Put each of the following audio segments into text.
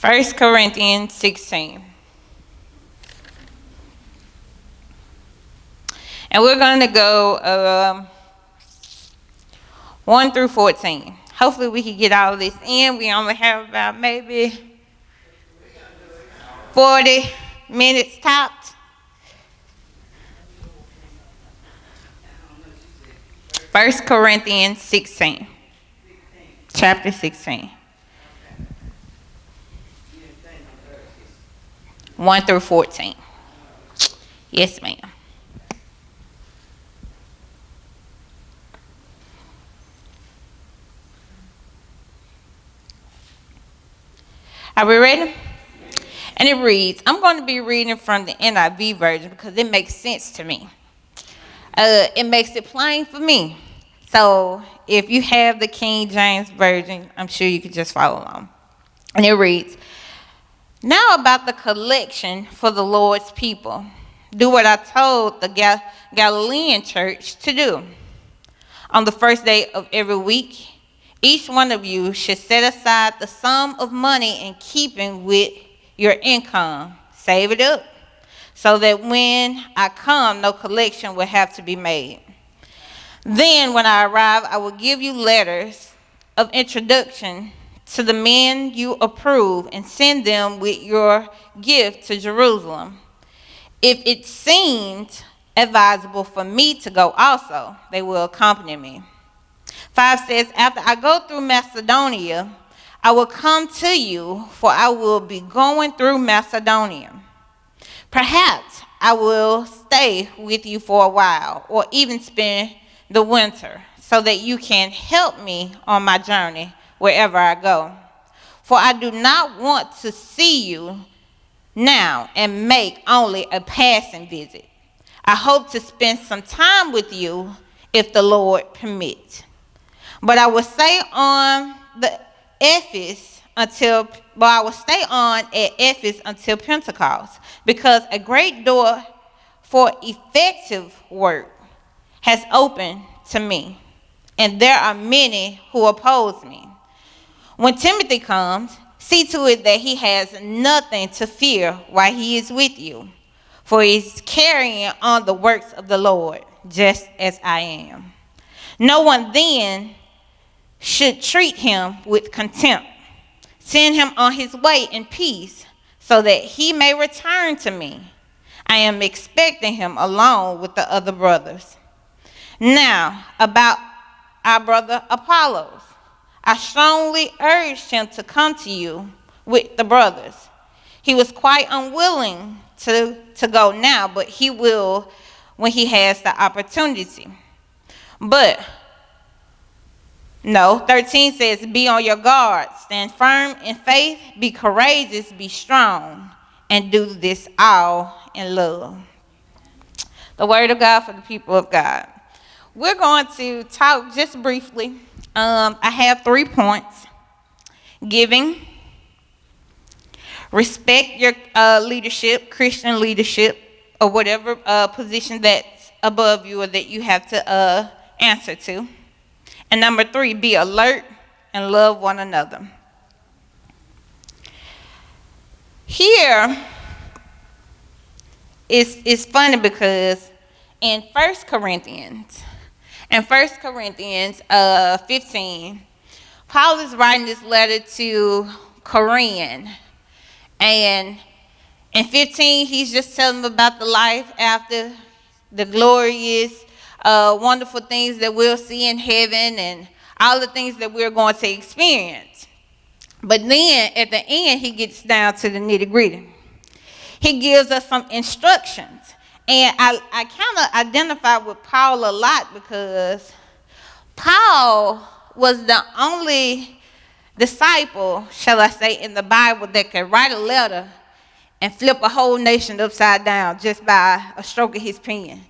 1 Corinthians 16. And we're going to go 1 through 14. Hopefully we can get all of this in. We only have about maybe 40 minutes tops. 1 Corinthians 16. Chapter 16. 1 through 14. Yes, ma'am. Are we ready? And it reads, I'm going to be reading from the NIV version because it makes sense to me. It makes it plain for me. So if you have the King James version, I'm sure you could just follow along. And it reads, now about the collection for the Lord's people. Do what I told the Galilean church to do. On the first day of every week, each one of you should set aside the sum of money in keeping with your income. Save it up so that when I come, no collection will have to be made. Then when I arrive, I will give you letters of introduction to the men you approve and send them with your gift to Jerusalem. If it seemed advisable for me to go also, they will accompany me. 5 says, after I go through Macedonia, I will come to you, for I will be going through Macedonia. Perhaps I will stay with you for a while, or even spend the winter, so that you can help me on my journey wherever I go. For I do not want to see you now and make only a passing visit. I hope to spend some time with you if the Lord permits. But I will stay on at Ephesus until Pentecost, because a great door for effective work has opened to me, and there are many who oppose me. When Timothy comes, see to it that he has nothing to fear while he is with you, for he is carrying on the works of the Lord, just as I am. No one then should treat him with contempt. Send him on his way in peace, so that he may return to me. I am expecting him along with the other brothers. Now, about our brother Apollos, I strongly urged him to come to you with the brothers. He was quite unwilling to go now, but he will when he has the opportunity. But no, 13 says, be on your guard, stand firm in faith, be courageous, be strong, and do this all in love. The word of God for the people of God. We're going to talk just briefly. I have 3 points. Giving, respect your leadership, Christian leadership, or whatever position that's above you or that you have to answer to. And number 3, be alert and love one another. Here, it's funny because in 1 Corinthians 15, Paul is writing this letter to Corinth. And in 15, he's just telling them about the life after, the glorious wonderful things that we'll see in heaven and all the things that we're going to experience. But then at the end, he gets down to the nitty gritty. He gives us some instructions. And I kind of identify with Paul a lot because Paul was the only disciple, shall I say, in the Bible that could write a letter and flip a whole nation upside down just by a stroke of his pen.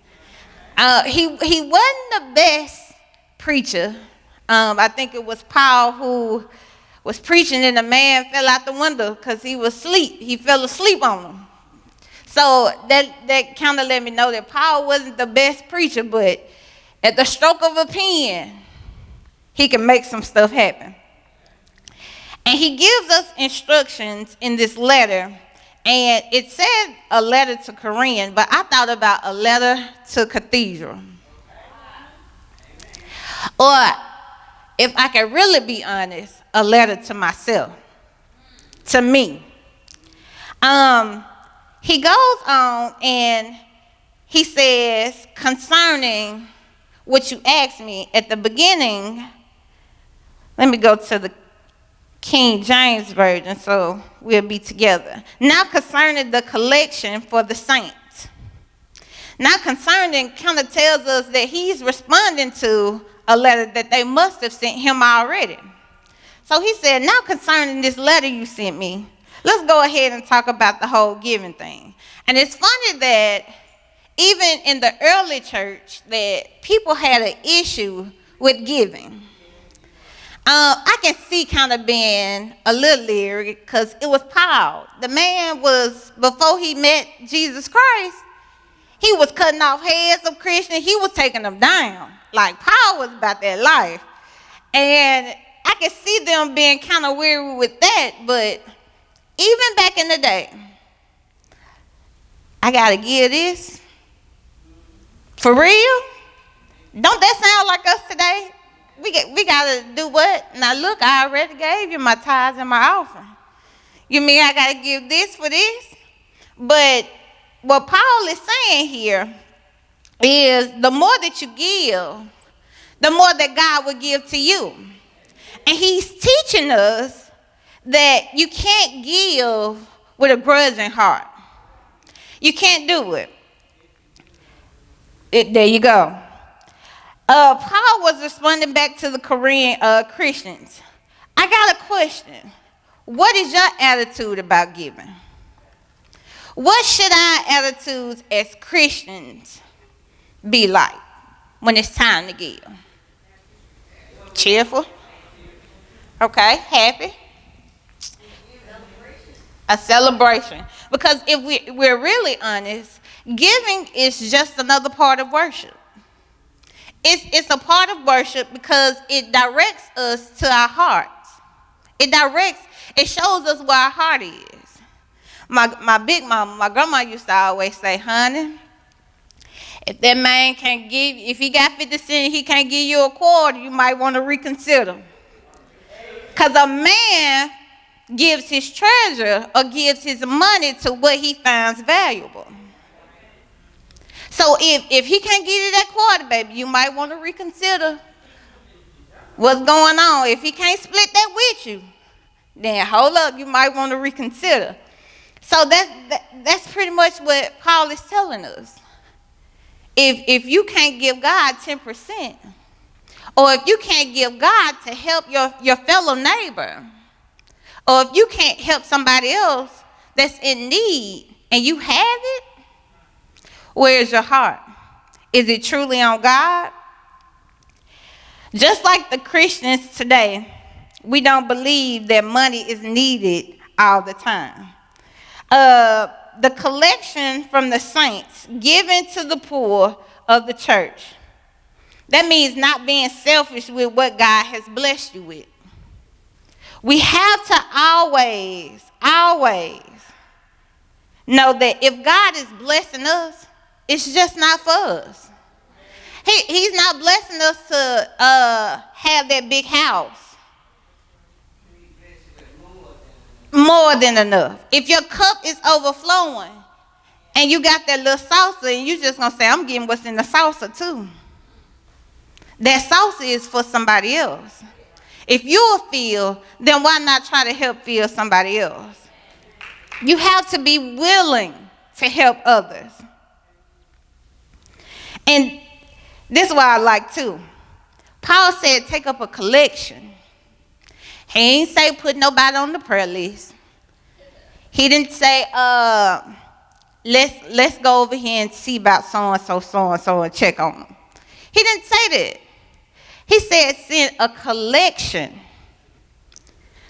He wasn't the best preacher. I think it was Paul who was preaching and the man fell out the window because he was asleep. He fell asleep on him. So that kind of let me know that Paul wasn't the best preacher, but at the stroke of a pen, he can make some stuff happen. And he gives us instructions in this letter. And it said a letter to Korean, but I thought about a letter to cathedral. Or, if I can really be honest, a letter to myself, to me. He goes on and he says, concerning what you asked me at the beginning, let me go to the King James Version so we'll be together. Now concerning the collection for the saints. Now concerning kind of tells us that he's responding to a letter that they must have sent him already. So he said, now concerning this letter you sent me, let's go ahead and talk about the whole giving thing. And it's funny that even in the early church that people had an issue with giving. I can see kind of being a little leery because it was Paul. The man was, before he met Jesus Christ, he was cutting off heads of Christians. He was taking them down. Like Paul was about that life. And I can see them being kind of weary with that. But even back in the day, I got to give this. For real? Don't that sound like us today? We got to do what? Now look, I already gave you my tithes and my offering. You mean I got to give this for this? But what Paul is saying here is the more that you give, the more that God will give to you. And he's teaching us that you can't give with a grudging heart. You can't do it. There you go. Paul was responding back to the Korean Christians. I got a question. What is your attitude about giving? What should our attitudes as Christians be like when it's time to give? Cheerful? Okay, happy? A celebration. Because if we're really honest, giving is just another part of worship. It's a part of worship because it directs us to our hearts. It shows us where our heart is. My big mama, my grandma used to always say, honey, if that man can't give, if he got 50 cents, he can't give you a quarter, you might want to reconsider. Because a man gives his treasure or gives his money to what he finds valuable. So if he can't give you that quarter, baby, you might want to reconsider what's going on. If he can't split that with you, then hold up, you might want to reconsider. So that's pretty much what Paul is telling us. If you can't give God 10%, or if you can't give God to help your fellow neighbor, or if you can't help somebody else that's in need and you have it, where's your heart? Is it truly on God? Just like the Christians today, we don't believe that money is needed all the time. The collection from the saints given to the poor of the church. That means not being selfish with what God has blessed you with. We have to always know that if God is blessing us, it's just not for us. He's not blessing us to have that big house. More than enough. If your cup is overflowing and you got that little salsa and you just going to say, I'm getting what's in the salsa too. That salsa is for somebody else. If you'll fill, then why not try to help fill somebody else? You have to be willing to help others. And this is what I like too. Paul said, take up a collection. He ain't say put nobody on the prayer list. He didn't say, let's go over here and see about so-and-so, and check on them. He didn't say that. He said send a collection.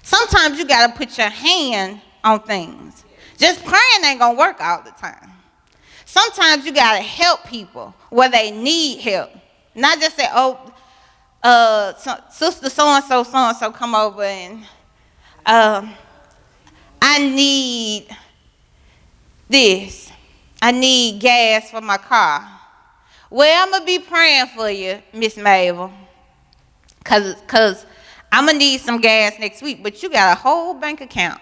Sometimes you got to put your hand on things. Just praying ain't going to work all the time. Sometimes you got to help people where they need help. Not just say, sister so-and-so come over and Um, I need this. I need gas for my car. Well, I'm going to be praying for you, Miss Mabel, because I'm going to need some gas next week, but you got a whole bank account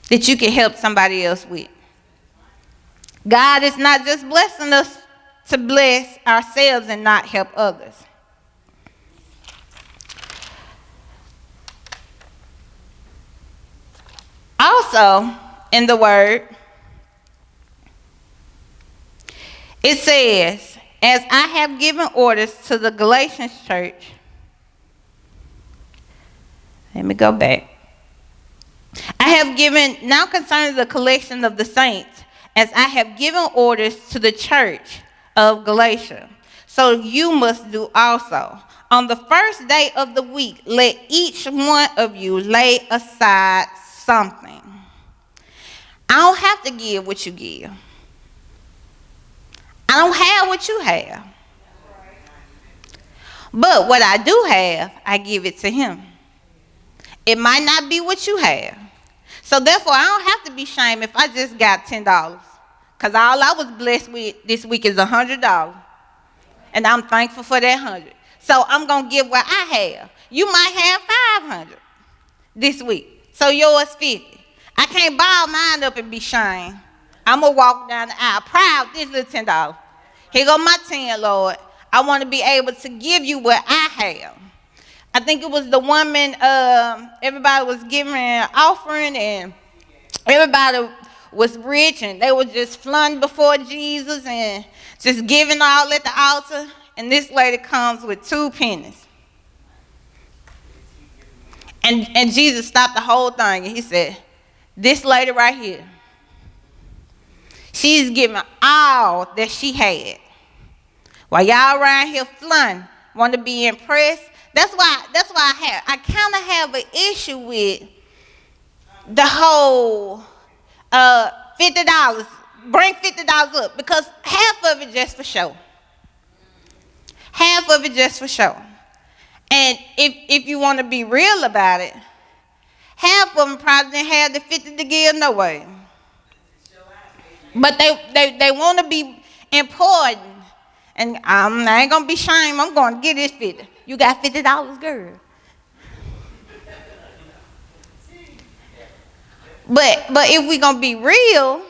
that you can help somebody else with. God is not just blessing us to bless ourselves and not help others. Also, in the word, it says, as I have given orders to the Galatians church. Let me go back. I have given, now concerning the collection of the saints, as I have given orders to the church of Galatia. So you must do also. On the first day of the week, let each one of you lay aside something. I don't have to give what you give. I don't have what you have. But what I do have, I give it to him. It might not be what you have. So therefore, I don't have to be ashamed if I just got $10. Because all I was blessed with this week is $100. And I'm thankful for that 100. So I'm going to give what I have. You might have 500 this week. So yours 50. I can't ball mine up and be ashamed. I'm going to walk down the aisle proud this little $10. Here go my 10, Lord. I want to be able to give you what I have. I think it was the woman, everybody was giving an offering and everybody was rich and they were just flung before Jesus and just giving all at the altar. And this lady comes with 2 pennies. And Jesus stopped the whole thing and he said, this lady right here, she's giving all that she had. While y'all around here flung, want to be impressed. That's why I kind of have an issue with the whole $50. Bring $50 up because half of it just for show. Half of it just for show. And if you want to be real about it, half of them probably didn't have the 50 to give no way. But they want to be important. And I ain't going to be ashamed. I'm going to get this 50. You got $50, girl. But if we going to be real,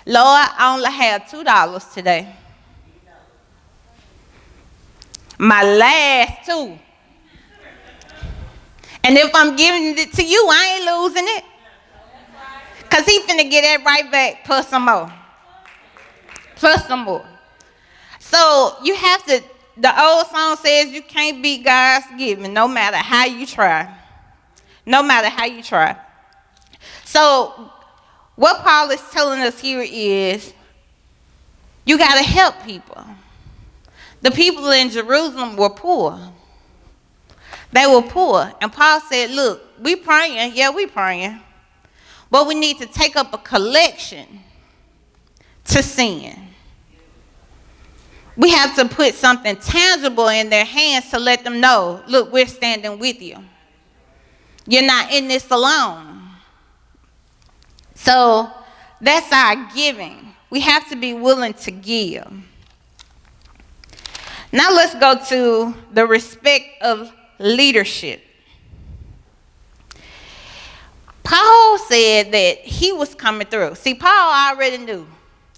Lord, I only have $2 today. My last 2. And if I'm giving it to you, I ain't losing it. Because he finna get that right back plus some more. Plus some more. So you have to, the old song says you can't beat God's giving no matter how you try. No matter how you try. So what Paul is telling us here is you got to help people. The people in Jerusalem were poor. They were poor. And Paul said, look, we praying. Yeah, we praying. But we need to take up a collection to send. We have to put something tangible in their hands to let them know, look, we're standing with you. You're not in this alone. So that's our giving. We have to be willing to give. Now let's go to the respect of leadership. Paul said that he was coming through. See, Paul already knew.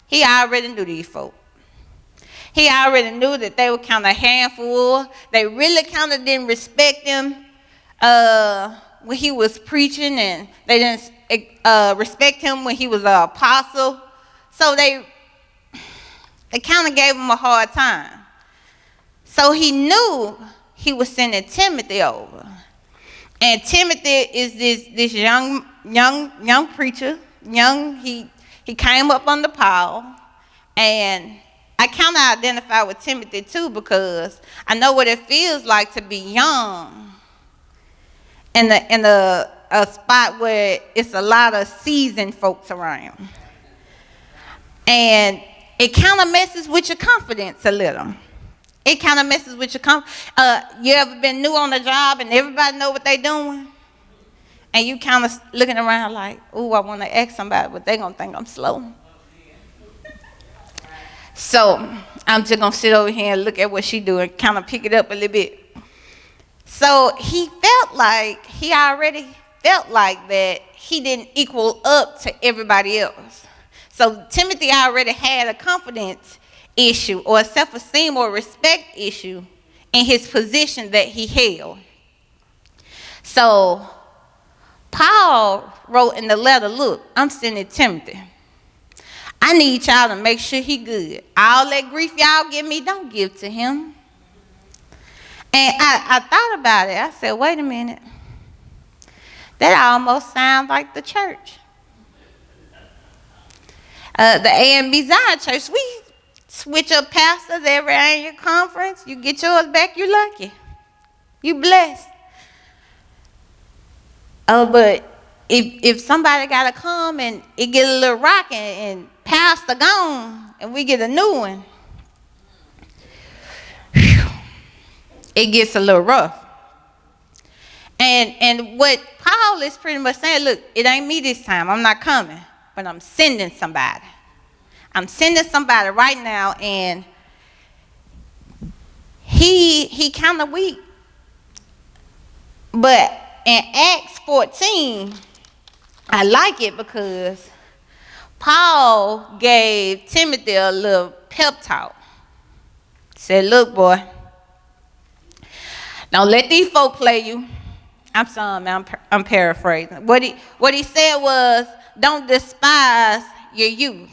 He already knew these folks. He already knew that they were kind of a handful. They really kind of didn't respect him when he was preaching, and they didn't respect him when he was an apostle. So they kind of gave him a hard time. So he knew he was sending Timothy over. And Timothy is this young preacher. He came up under Paul, and I kind of identify with Timothy too because I know what it feels like to be young in a spot where it's a lot of seasoned folks around. And it kind of messes with your confidence a little. It kind of messes with your you ever been new on the job and everybody know what they doing? And you kind of looking around like, ooh, I want to ask somebody, but they going to think I'm slow. So I'm just going to sit over here and look at what she doing, kind of pick it up a little bit. So he already felt like that he didn't equal up to everybody else. So Timothy already had a confidence issue or a self-esteem or respect issue in his position that he held. So Paul wrote in the letter, look, I'm sending Timothy. I need y'all to make sure he good. All that grief y'all give me, don't give to him. And I thought about it. I said, wait a minute. That almost sounds like the church. The A&B Zion Church, we switch up pastors every annual conference. You get yours back, you're lucky. You blessed. But if somebody got to come and it get a little rocky and pastor gone and we get a new one, it gets a little rough. And what Paul is pretty much saying, look, it ain't me this time. I'm not coming, but I'm sending somebody. I'm sending somebody right now, and he kind of weak. But in Acts 14, I like it because Paul gave Timothy a little pep talk. Said, look, boy, don't let these folk play you. I'm sorry, man, I'm paraphrasing. What he said was, don't despise your youth.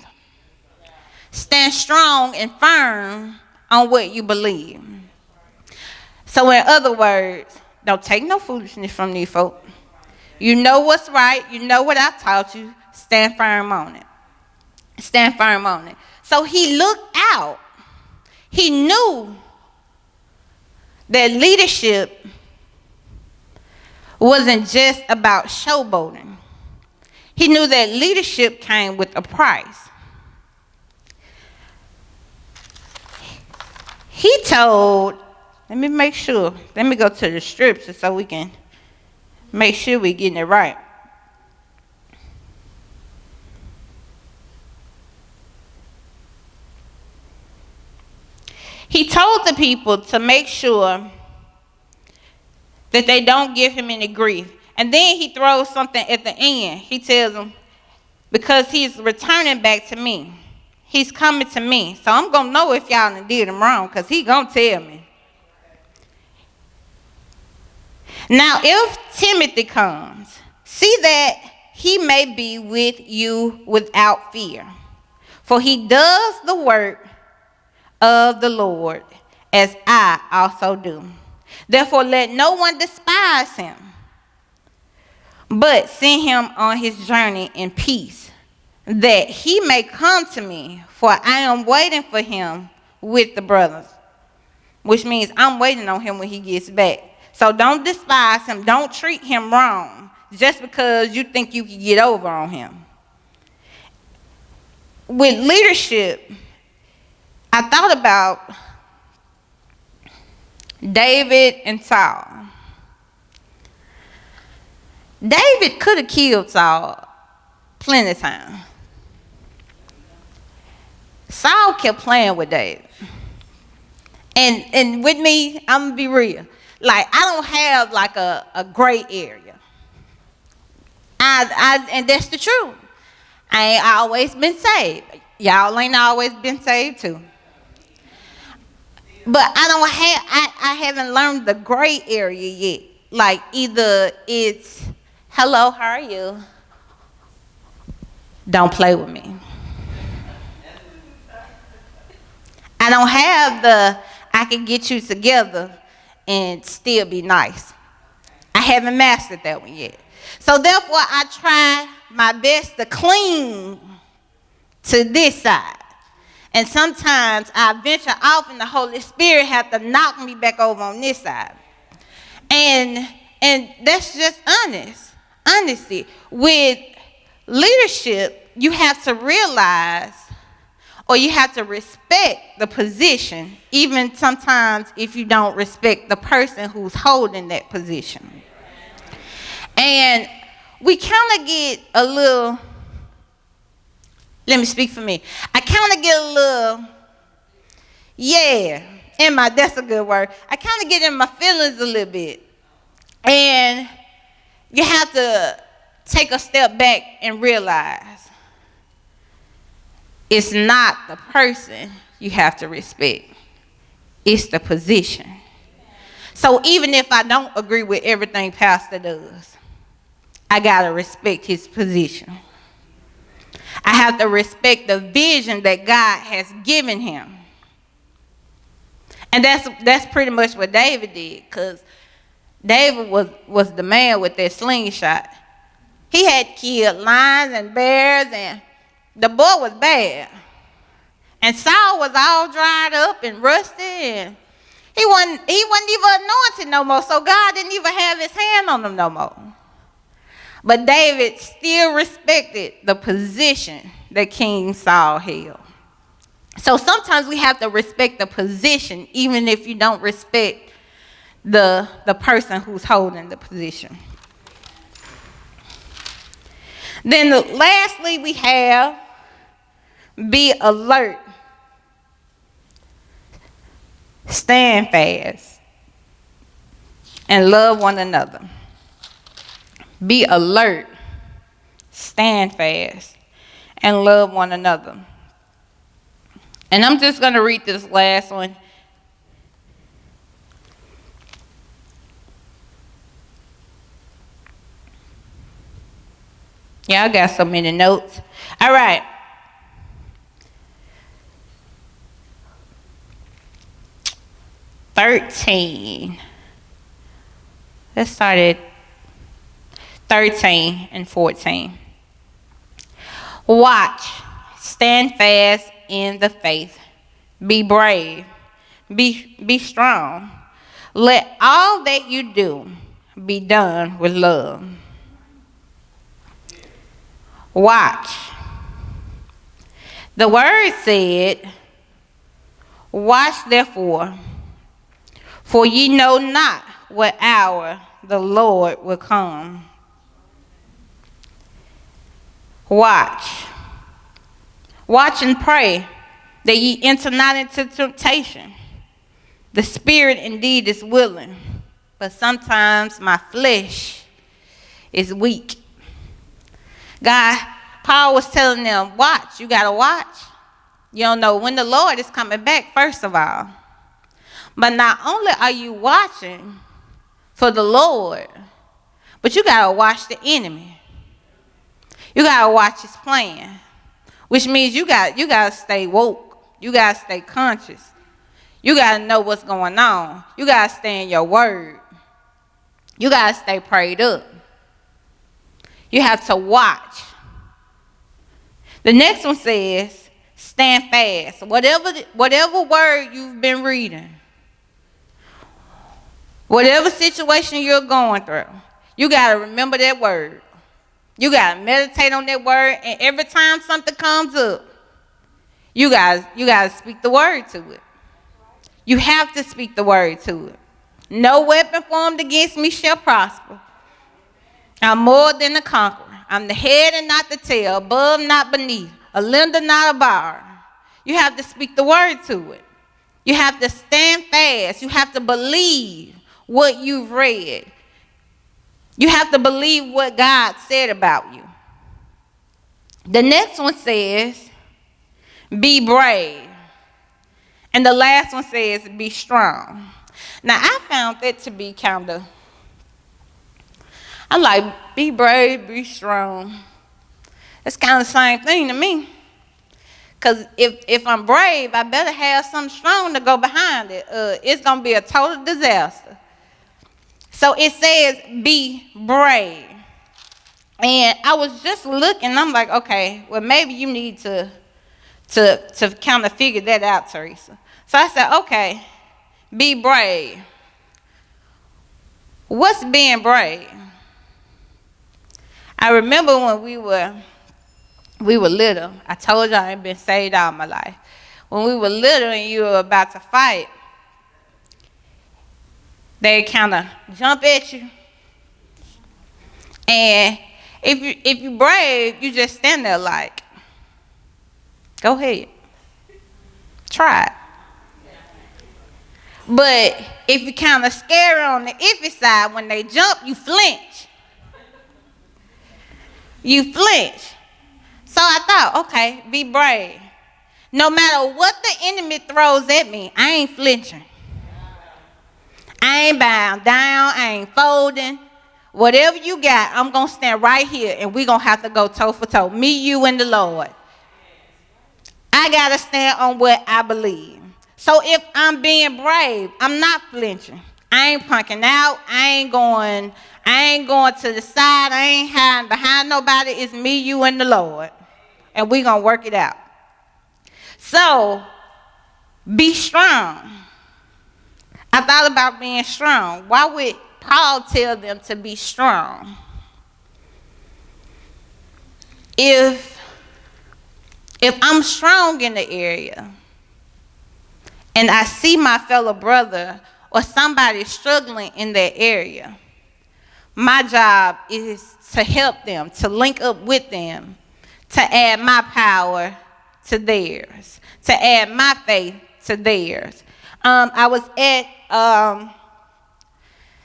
Stand strong and firm on what you believe. So in other words, don't take no foolishness from these folk. You know what's right. You know what I taught you. Stand firm on it. Stand firm on it. So he looked out. He knew that leadership wasn't just about showboating. He knew that leadership came with a price. He told, let me make sure, let me go to the scripture so we can make sure we're getting it right. He told the people to make sure that they don't give him any grief. And then he throws something at the end. He tells them, because he's returning back to me. He's coming to me. So I'm going to know if y'all did him wrong because he's going to tell me. Now, if Timothy comes, see that he may be with you without fear. For he does the work of the Lord as I also do. Therefore, let no one despise him, but send him on his journey in peace, that he may come to me, for I am waiting for him with the brothers. Which means I'm waiting on him when he gets back. So don't despise him. Don't treat him wrong just because you think you can get over on him. With leadership, I thought about David and Saul. David could have killed Saul plenty of times. Saul kept playing with David. And with me, I'm going to be real. Like, I don't have like a gray area. And that's the truth. I ain't always been saved. Y'all ain't always been saved too. But I haven't learned the gray area yet. Like, either it's, hello, how are you? Don't play with me. I don't have the, I can get you together and still be nice. I haven't mastered that one yet. So therefore, I try my best to cling to this side. And sometimes I venture off and the Holy Spirit have to knock me back over on this side. And that's just honesty. With leadership, you have to realize, or you have to respect the position, even sometimes if you don't respect the person who's holding that position. And we kind of get a little, let me speak for me. I kind of get a little, that's a good word. I kind of get in my feelings a little bit. And you have to take a step back and realize it's not the person you have to respect. It's the position. So even if I don't agree with everything Pastor does, I got to respect his position. I have to respect the vision that God has given him. And that's pretty much what David did, because David was the man with that slingshot. He had killed lions and bears, and the boy was bad. And Saul was all dried up and rusty, and he wasn't even anointed no more, so God didn't even have his hand on him no more. But David still respected the position that King Saul held. So sometimes we have to respect the position, even if you don't respect the person who's holding the position. Then lastly, we have be alert, stand fast, and love one another. Be alert, stand fast, and love one another. And I'm just going to read this last one. Yeah, I got so many notes. All right. Let's start at 13 and 14. Watch, stand fast in the faith. Be brave. Be strong. Let all that you do be done with love. Watch. The word said, watch therefore, for ye know not what hour the Lord will come. Watch. Watch and pray that ye enter not into temptation. The spirit indeed is willing, but sometimes my flesh is weak. Paul was telling them, watch. You got to watch. You don't know when the Lord is coming back, first of all. But not only are you watching for the Lord, but you got to watch the enemy. You got to watch his plan, which means you got to stay woke. You got to stay conscious. You got to know what's going on. You got to stay in your word. You got to stay prayed up. You have to watch. The next one says, stand fast. Whatever word you've been reading, whatever situation you're going through, you got to remember that word. You got to meditate on that word, and every time something comes up, you got to speak the word to it. You have to speak the word to it. No weapon formed against me shall prosper. I'm more than a conqueror. I'm the head and not the tail, above, not beneath, a lender, not a borrower. You have to speak the word to it. You have to stand fast. You have to believe what you've read. You have to believe what God said about you. The next one says, be brave. And the last one says, be strong. Now, I found that to be I'm like, be brave, be strong. That's kind of the same thing to me. Because if I'm brave, I better have something strong to go behind it. It's going to be a total disaster. So it says, be brave. And I was just looking, I'm like, okay, well, maybe you need to kind of figure that out, Teresa. So I said, okay, be brave. What's being brave? I remember when we were We were little. I told y'all I ain't been saved all my life. When we were little and you were about to fight, they kind of jump at you. And if you brave, you just stand there like, go ahead. Try it. But if you kind of scary on the iffy side, when they jump, you flinch. You flinch. So I thought, okay, be brave. No matter what the enemy throws at me, I ain't flinching. I ain't bowing down. I ain't folding. Whatever you got, I'm going to stand right here, and we're going to have to go toe for toe. Me, you, and the Lord. I got to stand on what I believe. So if I'm being brave, I'm not flinching. I ain't punking out. I ain't going to the side. I ain't hiding behind nobody. It's me, you, and the Lord. And we're going to work it out. So, be strong. I thought about being strong. Why would Paul tell them to be strong? If I'm strong in the area and I see my fellow brother or somebody struggling in that area, my job is to help them, to link up with them, to add my power to theirs, to add my faith to theirs. I was at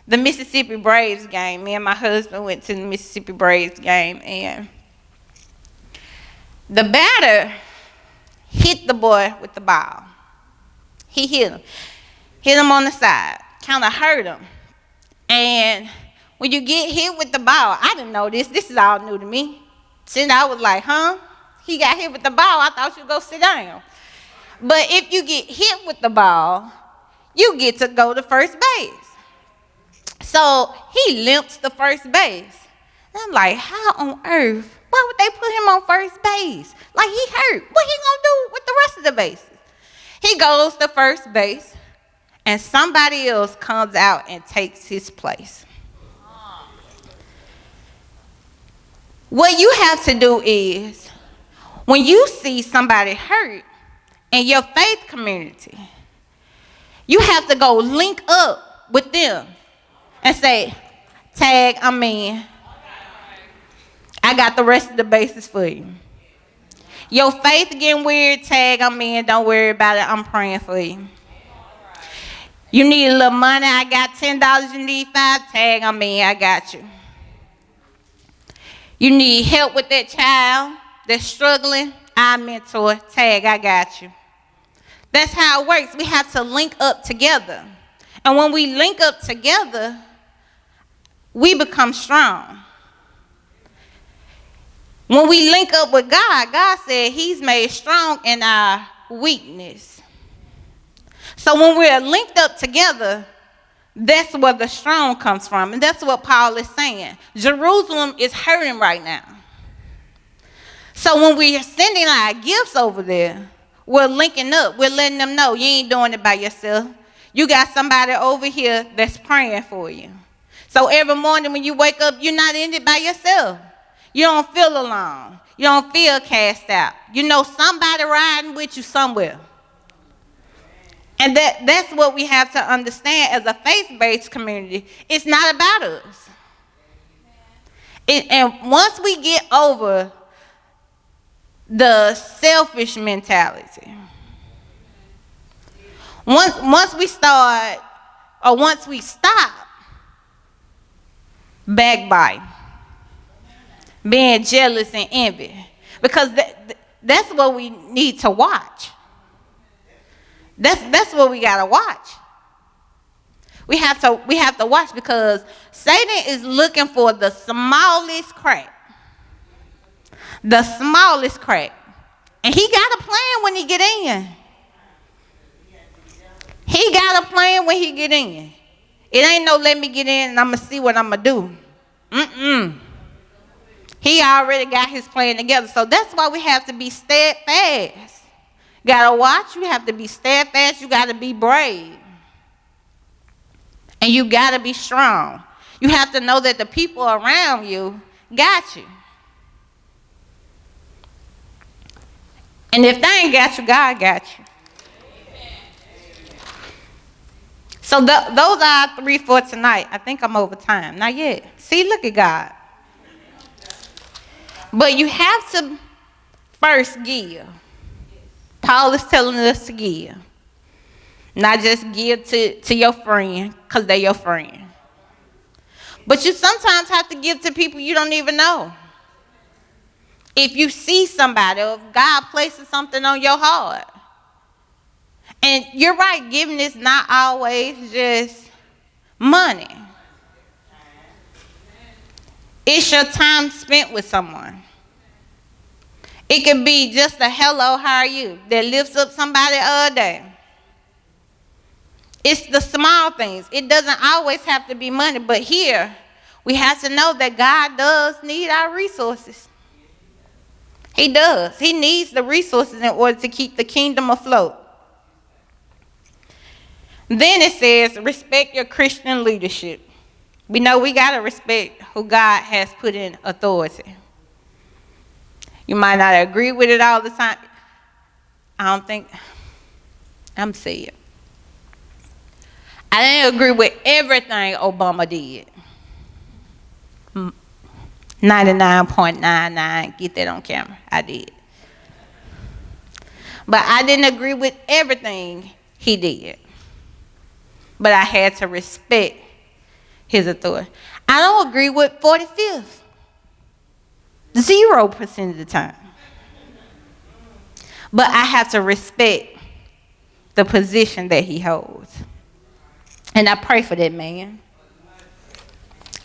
the Mississippi Braves game. Me and my husband went to the Mississippi Braves game, and the batter hit the boy with the ball. He hit him on the side, kind of hurt him. And when you get hit with the ball, I didn't know this. This is all new to me. Since I was like, he got hit with the ball. I thought you'd go sit down. But if you get hit with the ball, you get to go to first base. So he limps to first base. And I'm like, how on earth? Why would they put him on first base? Like, he hurt. What he gonna do with the rest of the bases? He goes to first base, and somebody else comes out and takes his place. What you have to do is, when you see somebody hurt in your faith community, you have to go link up with them and say, tag, I'm in. I got the rest of the bases for you. Your faith getting weird, tag, I'm in. Don't worry about it. I'm praying for you. You need a little money. I got $10. You need $5. Tag, I'm in. I got you. You need help with that child that's struggling. I mentor. Tag, I got you. That's how it works. We have to link up together. And when we link up together, we become strong. When we link up with God, God said he's made strong in our weakness. So when we're linked up together, that's where the strong comes from. And that's what Paul is saying. Jerusalem is hurting right now. So when we're sending our gifts over there, we're linking up. We're letting them know you ain't doing it by yourself. You got somebody over here that's praying for you. So every morning when you wake up, you're not in it by yourself. You don't feel alone. You don't feel cast out. You know somebody riding with you somewhere. And that's what we have to understand as a faith-based community. It's not about us. And once we get over the selfish mentality, once we start, or once we stop backbiting, being jealous and envy, because that's what we need to watch. That's what we gotta watch. We have to watch, because Satan is looking for the smallest crack. The smallest crack. And he got a plan when he get in. He got a plan when he get in. It ain't no let me get in and I'm going to see what I'm going to do. He already got his plan together. So that's why we have to be steadfast. Got to watch. You have to be steadfast. You got to be brave. And you got to be strong. You have to know that the people around you got you. And if they ain't got you, God got you. So those are our 3 for tonight. I think I'm over time. Not yet. See, look at God. But you have to first give. Paul is telling us to give. Not just give to your friend because they're your friend. But you sometimes have to give to people you don't even know. If you see somebody or if God places something on your heart. And you're right, giving is not always just money. It's your time spent with someone. It could be just a hello, how are you, that lifts up somebody all day. It's the small things. It doesn't always have to be money, but here we have to know that God does need our resources. He does. He needs the resources in order to keep the kingdom afloat. Then it says, respect your Christian leadership. We know we got to respect who God has put in authority. You might not agree with it all the time. I don't think, I'm saying. I didn't agree with everything Obama did. 99.99, get that on camera. I did. But I didn't agree with everything he did. But I had to respect his authority. I don't agree with 45th. 0% of the time. But I have to respect the position that he holds. And I pray for that man.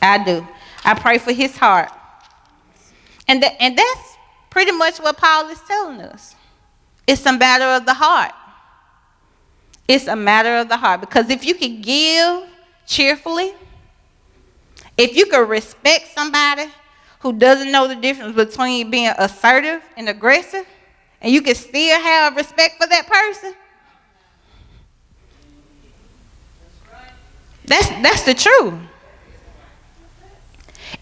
I do. I pray for his heart. And that's pretty much what Paul is telling us. It's a matter of the heart. It's a matter of the heart. Because if you can give cheerfully, if you can respect somebody who doesn't know the difference between being assertive and aggressive, and you can still have respect for that person, that's the truth.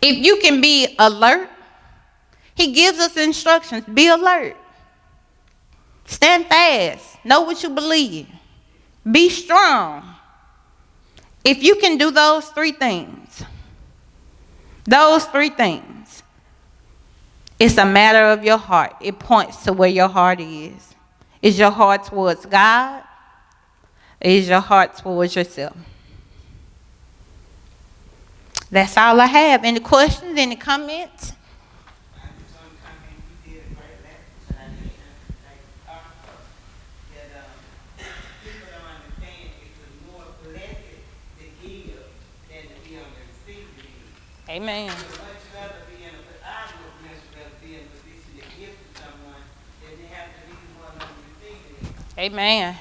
If you can be alert, he gives us instructions. Be alert. Stand fast. Know what you believe. Be strong. If you can do those 3 things, it's a matter of your heart. It points to where your heart is. Is your heart towards God? Or is your heart towards yourself? That's all I have. Any questions? Any comments? Amen. Amen.